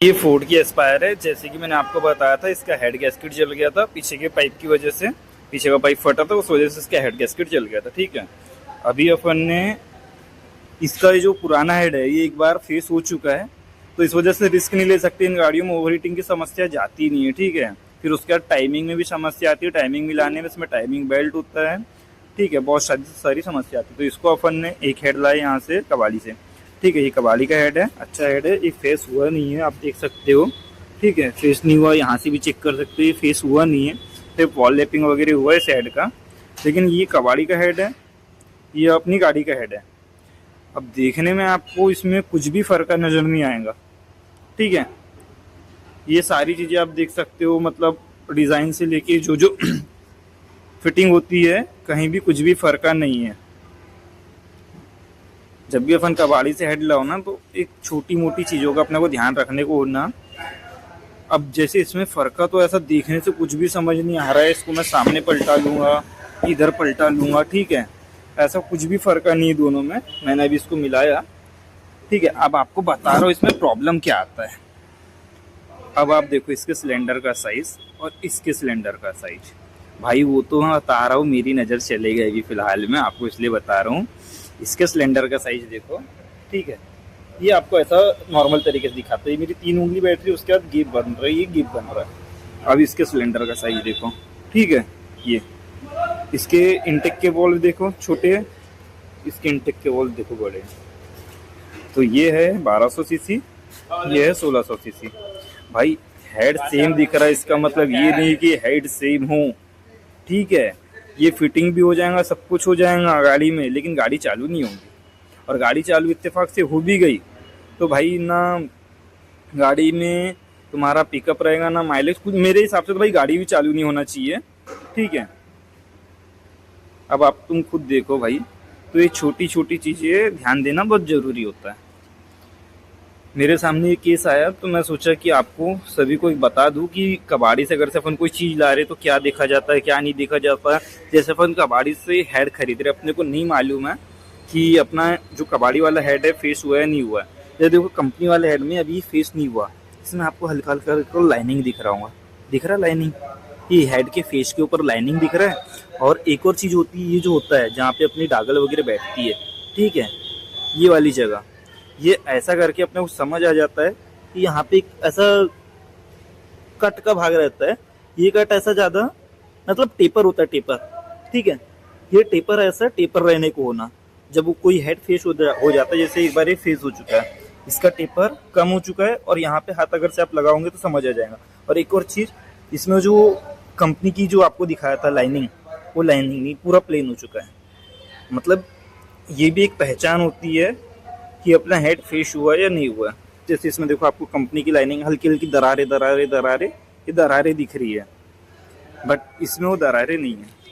ये फोर्ड की एस्पायर है। जैसे कि मैंने आपको बताया था, इसका हेड गैस्केट जल गया था पीछे के पाइप की वजह से। पीछे का पाइप फटा था, उस वजह से इसका हेड गैस्केट जल गया था। ठीक है, अभी अपन ने इसका जो पुराना हेड है ये एक बार फेस हो चुका है, तो इस वजह से रिस्क नहीं ले सकते। इन गाड़ियों में ओवरहीटिंग की समस्या जाती नहीं है। ठीक है, फिर उसके बाद टाइमिंग में भी समस्या आती है। टाइमिंग मिलाने में इसमें टाइमिंग बेल्ट होता है। ठीक है, बहुत सारी समस्या आती है। तो इसको अपन ने एक हेड लाए यहाँ से कबाड़ी से। ठीक है, ये कबाड़ी का हेड है, अच्छा हेड है। ये फेस हुआ नहीं है, आप देख सकते हो। ठीक है, फेस नहीं हुआ, यहाँ से भी चेक कर सकते हो, ये फेस हुआ नहीं है। फिर वॉल लैपिंग वगैरह हुआ है इस हेड का, लेकिन ये कबाड़ी का हेड है, ये अपनी गाड़ी का हेड है। अब देखने में आपको इसमें कुछ भी फर्क नज़र नहीं आएगा। ठीक है, ये सारी चीज़ें आप देख सकते हो, मतलब डिज़ाइन से लेके जो जो फिटिंग होती है, कहीं भी कुछ भी फर्क नहीं है। जब भी अपन कबाड़ी से हेड लाओ ना, तो एक छोटी मोटी चीज़ों का अपने को ध्यान रखने को होना। अब जैसे इसमें फर्क तो ऐसा देखने से कुछ भी समझ नहीं आ रहा है। इसको मैं सामने पलटा लूँगा, इधर पलटा लूँगा। ठीक है, ऐसा कुछ भी फर्क नहीं है दोनों में। मैंने अभी इसको मिलाया। ठीक है, अब आपको बता रहा हूँ इसमें प्रॉब्लम क्या आता है। अब आप देखो इसके सिलेंडर का साइज और इसके सिलेंडर का साइज, भाई वो तो मैं बता रहा हूँ, मेरी नज़र चले गई अभी फिलहाल में, आपको इसलिए बता रहा हूँ। इसके सिलेंडर का साइज देखो। ठीक है, ये आपको ऐसा नॉर्मल तरीके से दिखाता है। ये मेरी 3 उंगली बैठ रही है, उसके बाद गेप बन रहा है, ये गेप बन रहा है। अब इसके सिलेंडर का साइज देखो। ठीक है, ये इसके इंटेक के वॉल्व देखो छोटे हैं, इसके इंटेक के वॉल्व देखो बड़े हैं। तो ये है 1200 सीसी, ये है 1600 सीसी। भाई हेड सेम दिख रहा है, इसका मतलब ये नहीं कि हेड सेम हो। ठीक है, ये फिटिंग भी हो जाएगा, सब कुछ हो जाएगा गाड़ी में, लेकिन गाड़ी चालू नहीं होगी। और गाड़ी चालू इत्तेफाक से हो भी गई तो भाई ना गाड़ी में तुम्हारा पिकअप रहेगा ना माइलेज कुछ। मेरे हिसाब से तो भाई गाड़ी भी चालू नहीं होना चाहिए। ठीक है, अब आप तुम खुद देखो भाई। तो ये छोटी छोटी चीज़ें ध्यान देना बहुत ज़रूरी होता है। मेरे सामने ये केस आया तो मैं सोचा कि आपको सभी को बता दूं कि कबाड़ी से अगर से अपन कोई चीज़ ला रहे तो क्या देखा जाता है, क्या नहीं देखा जाता है। जैसे अपन कबाड़ी से हेड खरीद रहे, अपने को नहीं मालूम है कि अपना जो कबाड़ी वाला हेड है फेस हुआ है नहीं हुआ है। जैसे देखो कंपनी वाले हेड में अभी फेस नहीं हुआ, इसमें आपको हल्का हल्का लाइनिंग दिख रहा होगा, दिख रहा है लाइनिंग, ये हेड के फेस के ऊपर लाइनिंग दिख रहा है। और एक और चीज़ होती है, ये जो होता है जहाँ पे अपनी डागल वगैरह बैठती है, ठीक है, ये वाली जगह, ये ऐसा करके अपने को समझ आ जाता है कि यहाँ पे एक ऐसा कट का भाग रहता है। ये कट ऐसा ज़्यादा मतलब टेपर होता है, टेपर। ठीक है, ये टेपर ऐसा टेपर रहने को होना। जब वो कोई हेड फेस हो जाता है, जैसे एक बार ये फेस हो चुका है, इसका टेपर कम हो चुका है और यहाँ पे हाथ अगर से आप लगाओगे तो समझ आ जाएगा। और एक और चीज़, इसमें जो कंपनी की जो आपको दिखाया था लाइनिंग, वो लाइनिंग नहीं, पूरा प्लेन हो चुका है। मतलब ये भी एक पहचान होती है कि अपना हेड फेस हुआ या नहीं हुआ। जैसे इसमें देखो आपको कंपनी की लाइनिंग हल्की हल्की दरारें दरारें दरारें, ये दरारें दिख रही है, बट इसमें वो दरारें नहीं है।